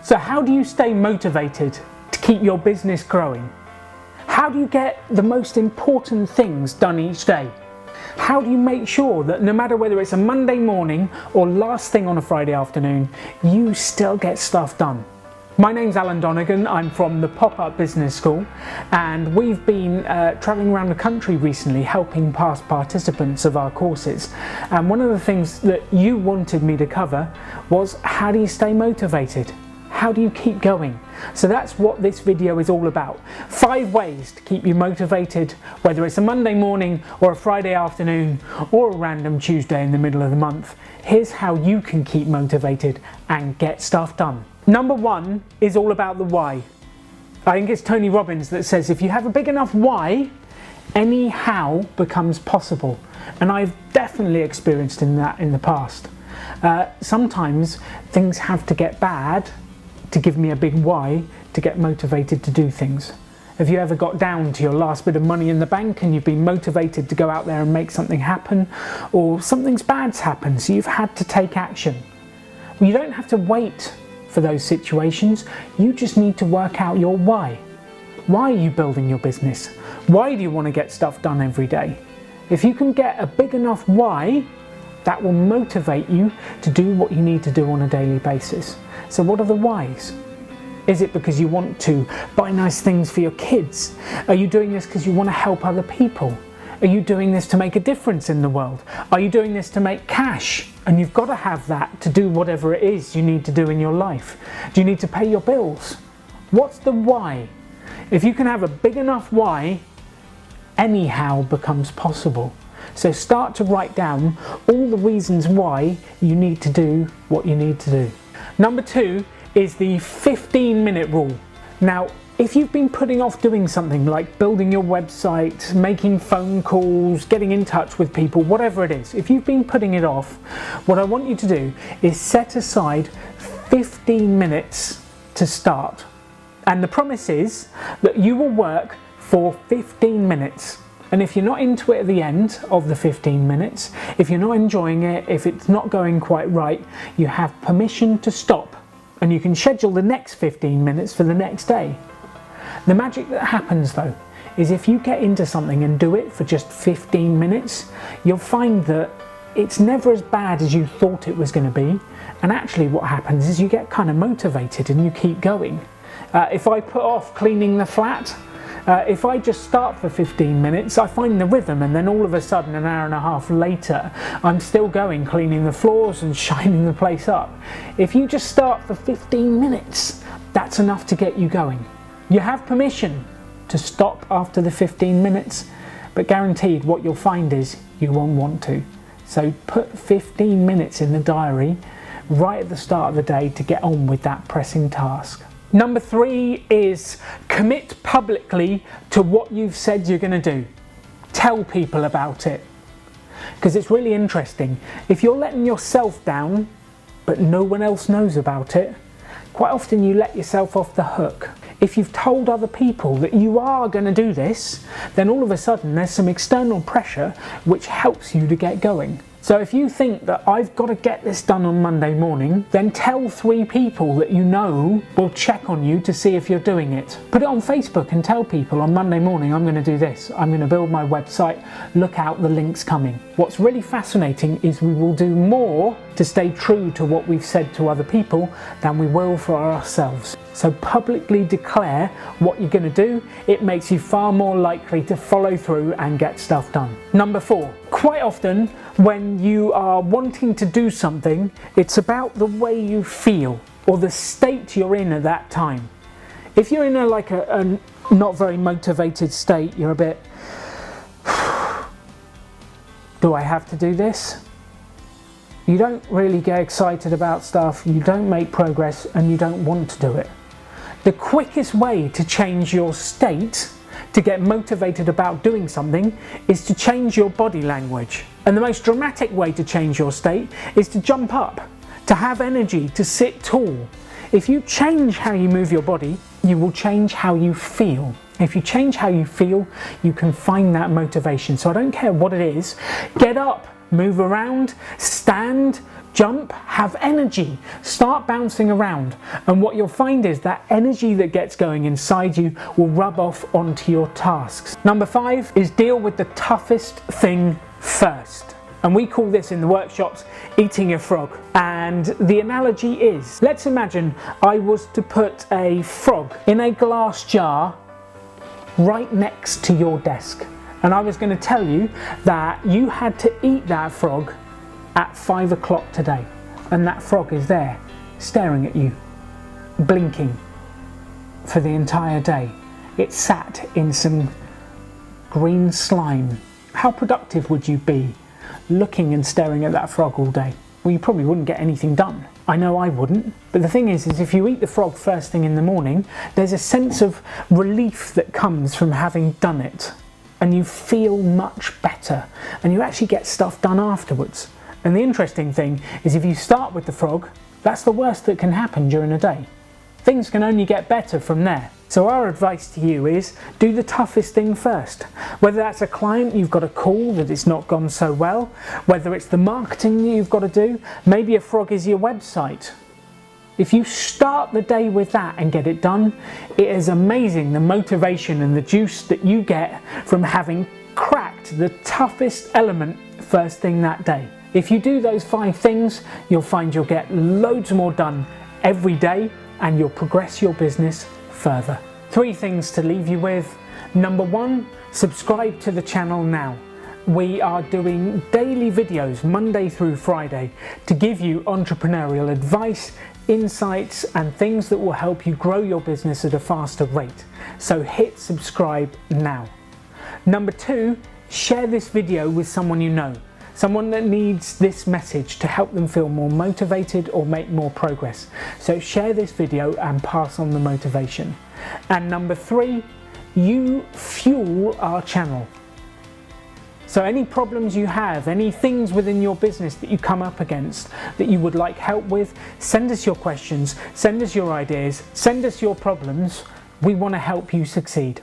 So how do you stay motivated to keep your business growing? How do you get the most important things done each day? How do you make sure that no matter whether it's a Monday morning or last thing on a Friday afternoon, you still get stuff done? My name's Alan Donegan, I'm from the PopUp Business School, and we've been travelling around the country recently helping past participants of our courses. And one of the things that you wanted me to cover was, how do you stay motivated? How do you keep going? So that's what this video is all about. 5 ways to keep you motivated, whether it's a Monday morning or a Friday afternoon or a random Tuesday in the middle of the month. Here's how you can keep motivated and get stuff done. Number 1 is all about the why. I think it's Tony Robbins that says if you have a big enough why, any how becomes possible. And I've definitely experienced that in the past. Sometimes things have to get bad to give me a big why to get motivated to do things. Have you ever got down to your last bit of money in the bank and you've been motivated to go out there and make something happen, or something's bad's happened so you've had to take action? Well, you don't have to wait for those situations, you just need to work out your why. Why are you building your business? Why do you want to get stuff done every day? If you can get a big enough why, that will motivate you to do what you need to do on a daily basis. So what are the whys? Is it because you want to buy nice things for your kids? Are you doing this because you want to help other people? Are you doing this to make a difference in the world? Are you doing this to make cash? And you've got to have that to do whatever it is you need to do in your life. Do you need to pay your bills? What's the why? If you can have a big enough why, anyhow becomes possible. So start to write down all the reasons why you need to do what you need to do. Number 2 is the 15-minute rule. Now, if you've been putting off doing something like building your website, making phone calls, getting in touch with people, whatever it is, if you've been putting it off, what I want you to do is set aside 15 minutes to start. And the promise is that you will work for 15 minutes. And if you're not into it at the end of the 15 minutes, if you're not enjoying it, if it's not going quite right, you have permission to stop, and you can schedule the next 15 minutes for the next day. The magic that happens though is if you get into something and do it for just 15 minutes, you'll find that it's never as bad as you thought it was going to be, and actually what happens is you get kind of motivated and you keep going. If I put off cleaning the flat, if I just start for 15 minutes, I find the rhythm, and then all of a sudden an hour and a half later I'm still going, cleaning the floors and shining the place up. If you just start for 15 minutes, that's enough to get you going. You have permission to stop after the 15 minutes, but guaranteed what you'll find is you won't want to. So put 15 minutes in the diary right at the start of the day to get on with that pressing task. Number 3 is commit publicly to what you've said you're going to do. Tell people about it. Because it's really interesting. If you're letting yourself down, but no one else knows about it, quite often you let yourself off the hook. If you've told other people that you are going to do this, then all of a sudden there's some external pressure which helps you to get going. So if you think that I've got to get this done on Monday morning, then tell 3 people that you know will check on you to see if you're doing it. Put it on Facebook and tell people on Monday morning I'm going to do this. I'm going to build my website. Look out, the link's coming. What's really fascinating is we will do more to stay true to what we've said to other people than we will for ourselves. So publicly declare what you're going to do. It makes you far more likely to follow through and get stuff done. Number 4, quite often when you are wanting to do something, it's about the way you feel or the state you're in at that time. If you're in a not very motivated state, you're a bit, do I have to do this? You don't really get excited about stuff, you don't make progress, and you don't want to do it. The quickest way to change your state, to get motivated about doing something, is to change your body language. And the most dramatic way to change your state is to jump up, to have energy, to sit tall. If you change how you move your body, you will change how you feel. If you change how you feel, you can find that motivation. So I don't care what it is, get up, move around, stand, jump, have energy, start bouncing around, and what you'll find is that energy that gets going inside you will rub off onto your tasks. Number 5 is deal with the toughest thing first. And we call this in the workshops eating a frog. And the analogy is, let's imagine I was to put a frog in a glass jar right next to your desk. And I was going to tell you that you had to eat that frog at 5 o'clock today. And that frog is there, staring at you, blinking for the entire day. It sat in some green slime. How productive would you be looking and staring at that frog all day? Well, you probably wouldn't get anything done. I know I wouldn't. But the thing is if you eat the frog first thing in the morning, there's a sense of relief that comes from having done it. And you feel much better. And you actually get stuff done afterwards. And the interesting thing is if you start with the frog, that's the worst that can happen during a day. Things can only get better from there. So our advice to you is do the toughest thing first. Whether that's a client you've got to call that it's not gone so well, whether it's the marketing that you've got to do, maybe a frog is your website. If you start the day with that and get it done, it is amazing the motivation and the juice that you get from having cracked the toughest element first thing that day. If you do those 5 things, you'll find you'll get loads more done every day and you'll progress your business further. 3 things to leave you with. Number 1, subscribe to the channel now. We are doing daily videos Monday through Friday to give you entrepreneurial advice, insights and things that will help you grow your business at a faster rate. So hit subscribe now. Number 2, share this video with someone you know. Someone that needs this message to help them feel more motivated or make more progress. So share this video and pass on the motivation. And number 3, you fuel our channel. So any problems you have, any things within your business that you come up against that you would like help with, send us your questions, send us your ideas, send us your problems. We want to help you succeed.